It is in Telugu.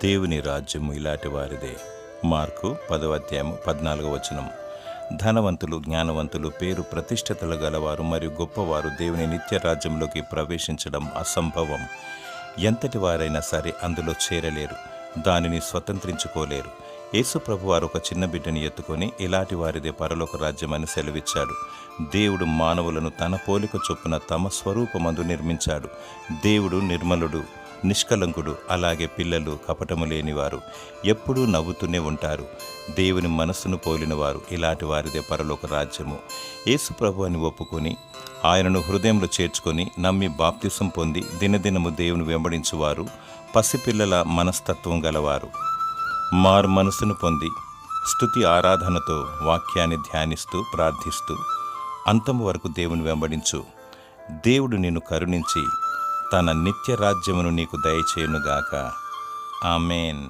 దేవుని రాజ్యము ఇలాంటి వారిదే. మార్కు 10:14. ధనవంతులు, జ్ఞానవంతులు, పేరు ప్రతిష్టతలు గలవారు మరియు గొప్పవారు దేవుని నిత్య రాజ్యంలోకి ప్రవేశించడం అసంభవం. ఎంతటి వారైనా సరే అందులో చేరలేరు, దానిని స్వతంత్రించుకోలేరు. యేసు ప్రభువారు ఒక చిన్న బిడ్డని ఎత్తుకొని ఇలాంటి వారిదే పరలోక రాజ్యమని సెలవిచ్చాడు. దేవుడు మానవులను తన పోలిక చొప్పున తమ స్వరూపమందు నిర్మించాడు. దేవుడు నిర్మలుడు, నిష్కలంకుడు. అలాగే పిల్లలు కపటము లేనివారు, ఎప్పుడూ నవ్వుతూనే ఉంటారు. దేవుని మనస్సును పోలినవారు, ఇలాంటి వారిదే పరలోక రాజ్యము. యేసు ప్రభు అని ఒప్పుకొని ఆయనను హృదయంలో చేర్చుకొని నమ్మి బాప్తిసం పొంది దినదినము దేవుని వెంబడించువారు పసిపిల్లల మనస్తత్వం గలవారు. మారు మనసును పొంది స్తుతి ఆరాధనతో వాక్యాన్ని ధ్యానిస్తూ ప్రార్థిస్తూ అంతము వరకు దేవుని వెంబడించు. దేవుడు నిన్ను కరుణించి తన నిత్య రాజ్యమును నీకు దయచేయునుగాక. ఆమేన్.